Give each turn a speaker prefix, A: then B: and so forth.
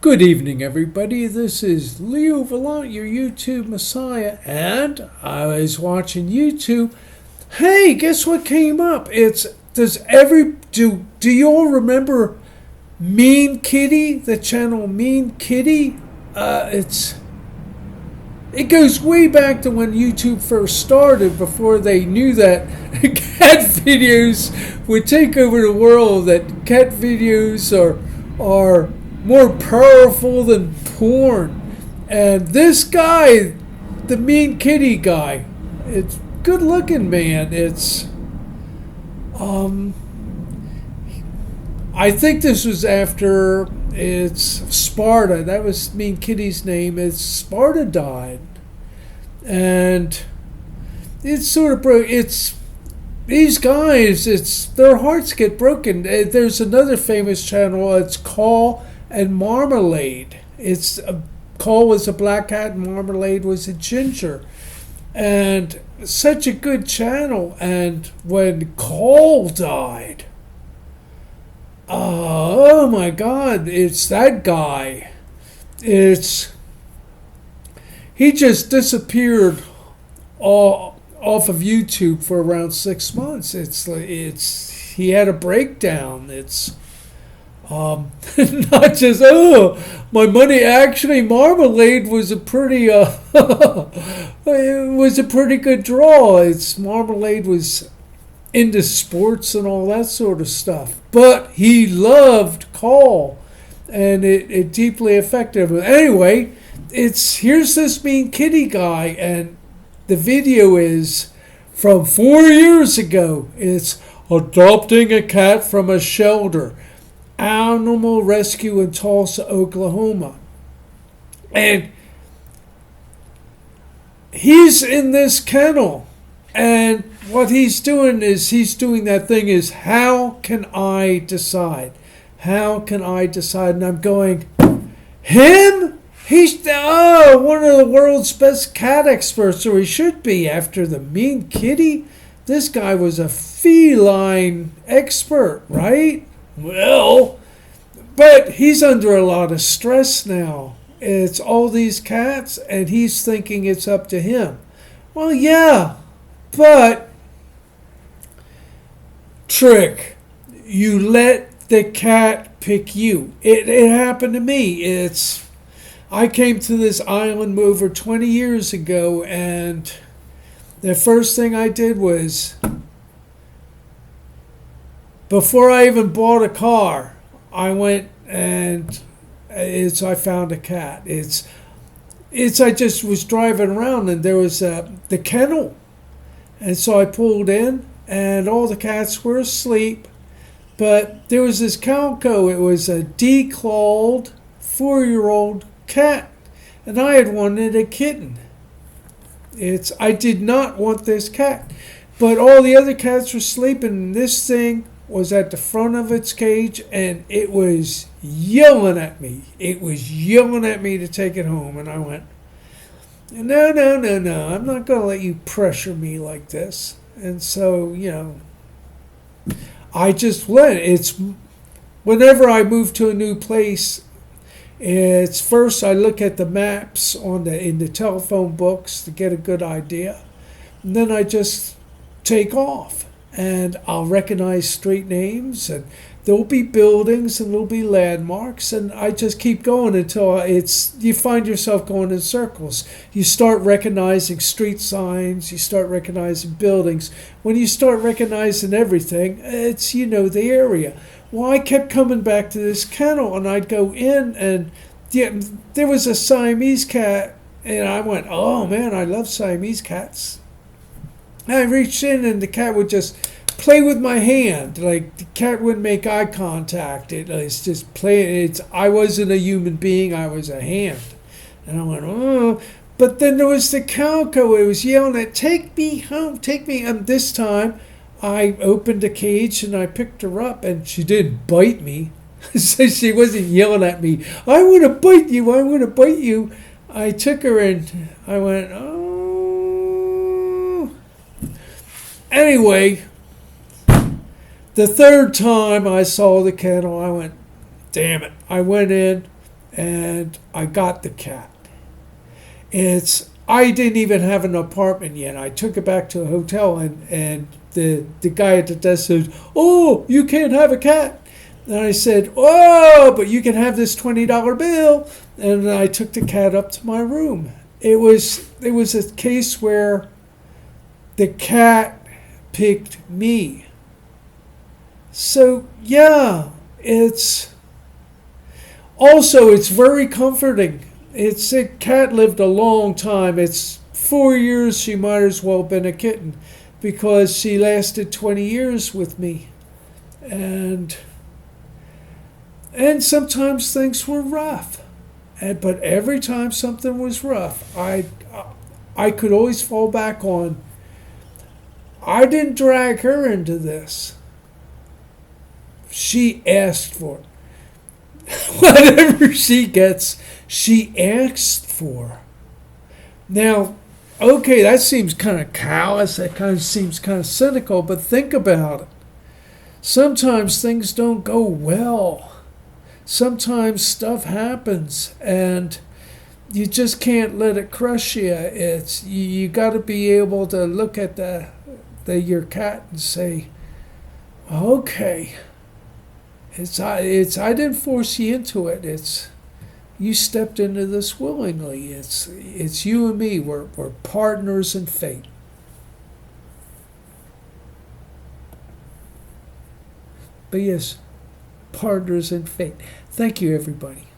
A: Good evening, everybody. This is Leo Vallant, your YouTube Messiah, and I was watching YouTube. Hey, guess what came up? Do you all remember Mean Kitty, the channel Mean Kitty? It goes way back to when YouTube first started, before they knew that cat videos would take over the world. That cat videos are more powerful than porn. And this guy, the Mean Kitty guy, it's good looking, man. I think this was after Sparta. That was Mean Kitty's name. Sparta died. And it's sort of broke. These guys, their hearts get broken. There's another famous channel. It's Call and Marmalade. Call was a black cat and Marmalade was a ginger. And such a good channel. And when Call died, oh my God, it's that guy. He just disappeared off of YouTube for around 6 months. He had a breakdown. It's not just my money. Actually, Marmalade was a pretty it was a pretty good draw. Marmalade was into sports and all that sort of stuff, but he loved Call, and it deeply affected him. Anyway, here's this Mean Kitty guy, and the video is from 4 years ago. It's adopting a cat from a shelter, animal rescue in Tulsa, Oklahoma. And he's in this kennel, and what he's doing that thing is, how can I decide? How can I decide? And I'm going, him? He's one of the world's best cat experts, or he should be, after the Mean Kitty. This guy was a feline expert, right? Well, but he's under a lot of stress now. It's all these cats, and he's thinking it's up to him. Well, yeah, but trick, you let the cat pick you. It happened to me. I came to this island over 20 years ago, and the first thing I did was, before I even bought a car, I went and I found a cat. I just was driving around, and there was the kennel. And so I pulled in, and all the cats were asleep. But there was this calico. It was a declawed 4-year-old cat, and I had wanted a kitten. I did not want this cat, but all the other cats were sleeping, and this thing was at the front of its cage, and it was yelling at me. It was yelling at me to take it home, and I went, no, I'm not going to let you pressure me like this. And so, I just went. Whenever I move to a new place, first I look at the maps in the telephone books to get a good idea, and then I just take off, and I'll recognize street names, and there'll be buildings, and there'll be landmarks, and I just keep going until you find yourself going in circles. You start recognizing street signs, you start recognizing buildings. When you start recognizing everything, it's the area. Well, I kept coming back to this kennel, and I'd go in, and there was a Siamese cat, and I went, oh man, I love Siamese cats. And I reached in, and the cat would just play with my hand. Like, the cat wouldn't make eye contact. It's just playing. I wasn't a human being, I was a hand. And I went, oh. But then there was the calico. It was yelling at, take me home, take me. And this time, I opened the cage and I picked her up, and she didn't bite me. So she wasn't yelling at me, I want to bite you, I want to bite you. I took her and I went, oh. Anyway, the third time I saw the kennel, I went, damn it. I went in, and I got the cat. I didn't even have an apartment yet. I took it back to a hotel, and the guy at the desk said, "Oh, you can't have a cat." And I said, "Oh, but you can have this $20 bill." And I took the cat up to my room. It was a case where the cat picked me. So yeah, it's very comforting. A cat lived a long time. It's 4 years. She might as well have been a kitten, because she lasted 20 years with me. And sometimes things were rough. But every time something was rough, I could always fall back on, I didn't drag her into this. She asked for it. Whatever she gets, she asked for. Now, okay, that seems kind of callous. That kind of seems kind of cynical, but think about it. Sometimes things don't go well. Sometimes stuff happens, and you just can't let it crush you. You got to be able to look at your cat and say, okay, I didn't force you into it. You stepped into this willingly. It's you and me. We're partners in fate. But yes, partners in fate. Thank you, everybody.